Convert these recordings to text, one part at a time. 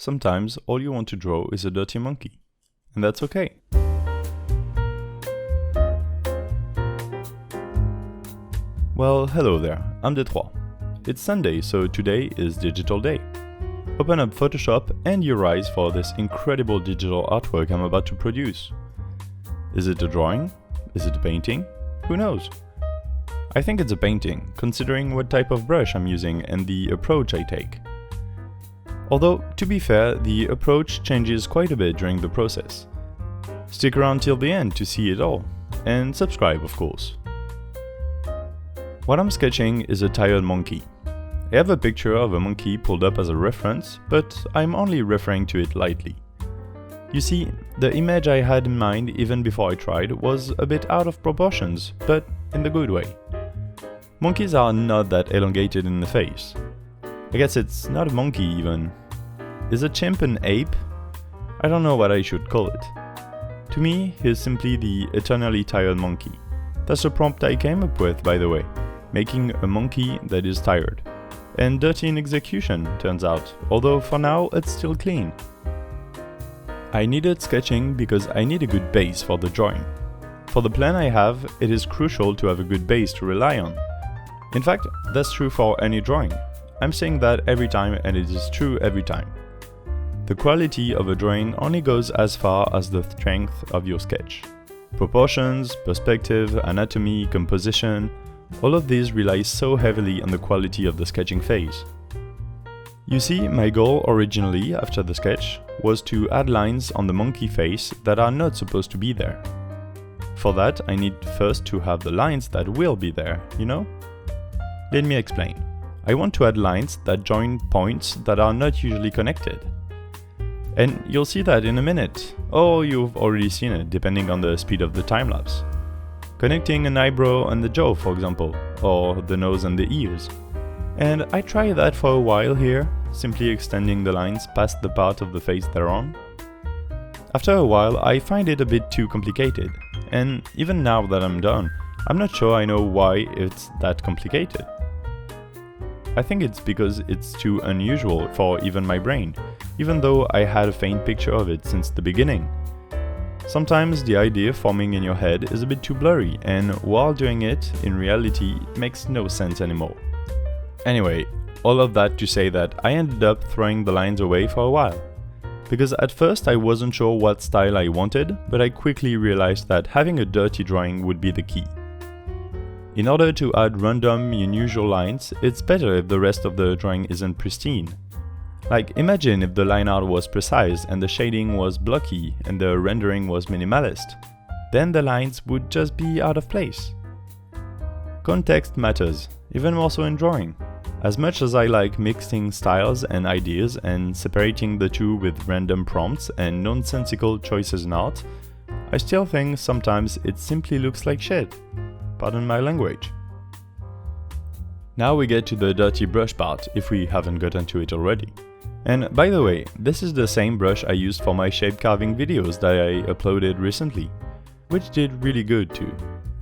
sometimes all you want to draw is a dirty monkey. And that's okay. Well, hello there, I'm Détroit. It's Sunday, so today is Digital Day. Open up Photoshop and your eyes for this incredible digital artwork I'm about to produce. Is it a drawing? Is it a painting? Who knows? I think it's a painting, considering what type of brush I'm using and the approach I take. Although, to be fair, the approach changes quite a bit during the process. Stick around till the end to see it all, and subscribe of course. What I'm sketching is a tired monkey. I have a picture of a monkey pulled up as a reference, but I'm only referring to it lightly. You see, the image I had in mind even before I tried was a bit out of proportions, but in the good way. Monkeys are not that elongated in the face. I guess it's not a monkey even. Is a chimp an ape? I don't know what I should call it. To me, he's simply the eternally tired monkey. That's the prompt I came up with, by the way. Making a monkey that is tired. And dirty in execution, turns out, although for now it's still clean. I needed sketching because I need a good base for the drawing. For the plan I have, it is crucial to have a good base to rely on. In fact, that's true for any drawing. I'm saying that every time and it is true every time. The quality of a drawing only goes as far as the strength of your sketch. Proportions, perspective, anatomy, composition, all of these rely so heavily on the quality of the sketching phase. You see, my goal originally, after the sketch, was to add lines on the monkey face that are not supposed to be there. For that, I need first to have the lines that will be there, you know? Let me explain. I want to add lines that join points that are not usually connected. And you'll see that in a minute, or you've already seen it depending on the speed of the time-lapse. Connecting an eyebrow and the jaw, for example, or the nose and the ears. And I try that for a while here, simply extending the lines past the part of the face they're on. After a while, I find it a bit too complicated, and even now that I'm done, I'm not sure I know why it's that complicated. I think it's because it's too unusual for even my brain, even though I had a faint picture of it since the beginning. Sometimes the idea forming in your head is a bit too blurry, and while doing it, in reality, it makes no sense anymore. Anyway, all of that to say that I ended up throwing the lines away for a while. Because at first I wasn't sure what style I wanted, but I quickly realized that having a dirty drawing would be the key. In order to add random, unusual lines, it's better if the rest of the drawing isn't pristine. Like, imagine if the line art was precise and the shading was blocky and the rendering was minimalist. Then the lines would just be out of place. Context matters, even more so in drawing. As much as I like mixing styles and ideas and separating the two with random prompts and nonsensical choices in art, I still think sometimes it simply looks like shit. Pardon my language. Now we get to the dirty brush part, if we haven't gotten to it already. And by the way, this is the same brush I used for my shape carving videos that I uploaded recently, which did really good too.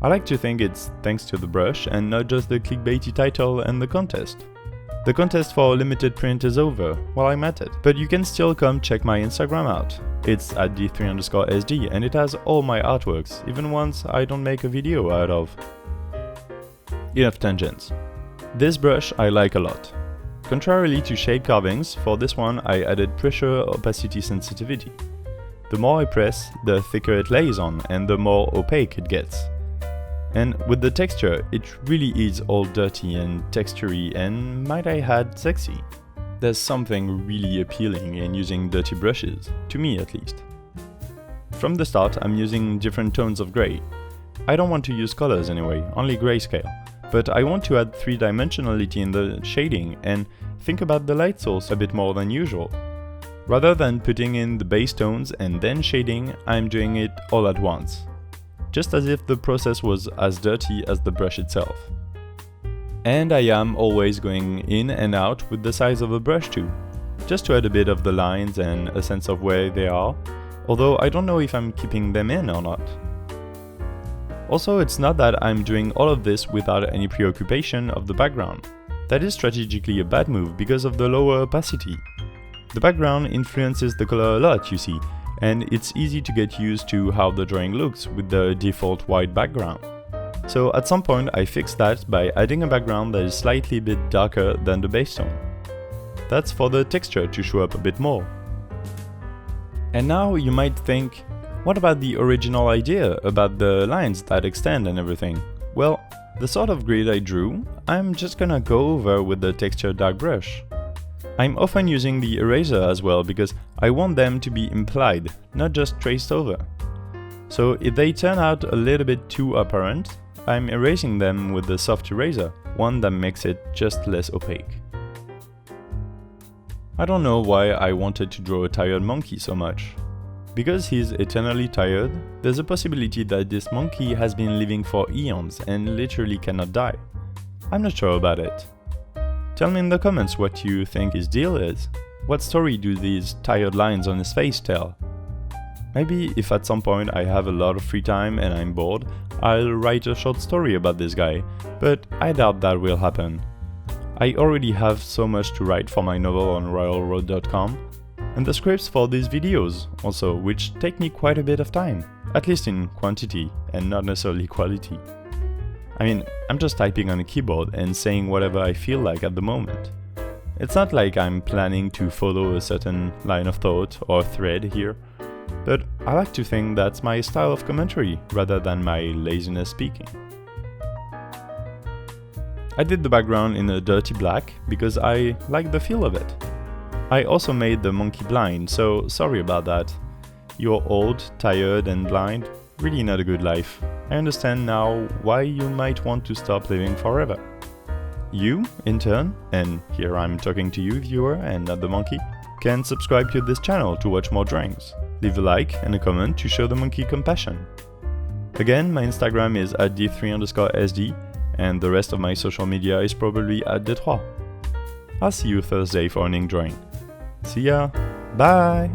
I like to think it's thanks to the brush and not just the clickbaity title and the contest. The contest for limited print is over while I'm at it, but you can still come check my Instagram out. It's at d3_sd and it has all my artworks, even ones I don't make a video out of. Enough tangents. This brush I like a lot. Contrarily to shape carvings, for this one I added pressure opacity sensitivity. The more I press, the thicker it lays on and the more opaque it gets. And with the texture, it really is all dirty and textury and, might I add, sexy. There's something really appealing in using dirty brushes, to me at least. From the start, I'm using different tones of grey. I don't want to use colors anyway, only grayscale. But I want to add 3-dimensionality in the shading and think about the light source a bit more than usual. Rather than putting in the base tones and then shading, I'm doing it all at once. Just as if the process was as dirty as the brush itself. And I am always going in and out with the size of the brush too, just to add a bit of the lines and a sense of where they are, although I don't know if I'm keeping them in or not. Also, it's not that I'm doing all of this without any preoccupation of the background. That is strategically a bad move because of the lower opacity. The background influences the color a lot, you see, and it's easy to get used to how the drawing looks with the default white background. So at some point I fixed that by adding a background that is slightly a bit darker than the base tone. That's for the texture to show up a bit more. And now you might think, what about the original idea about the lines that extend and everything? Well, the sort of grid I drew, I'm just gonna go over with the texture dark brush. I'm often using the eraser as well because I want them to be implied, not just traced over. So if they turn out a little bit too apparent, I'm erasing them with the soft eraser, one that makes it just less opaque. I don't know why I wanted to draw a tired monkey so much. Because he's eternally tired, there's a possibility that this monkey has been living for eons and literally cannot die. I'm not sure about it. Tell me in the comments what you think his deal is. What story do these tired lines on his face tell? Maybe if at some point I have a lot of free time and I'm bored, I'll write a short story about this guy, but I doubt that will happen. I already have so much to write for my novel on royalroad.com, and the scripts for these videos also, which take me quite a bit of time, at least in quantity and not necessarily quality. I mean, I'm just typing on a keyboard and saying whatever I feel like at the moment. It's not like I'm planning to follow a certain line of thought or thread here, but I like to think that's my style of commentary rather than my laziness speaking. I did the background in a dirty black because I like the feel of it. I also made the monkey blind, so sorry about that. You're old, tired and blind, really not a good life. I understand now why you might want to stop living forever. You, in turn, and here I'm talking to you viewer and not the monkey, can subscribe to this channel to watch more drawings. Leave a like and a comment to show the monkey compassion. Again, my Instagram is @d3_sd and the rest of my social media is probably @d3. I'll see you Thursday for an ink drawing. See ya, bye!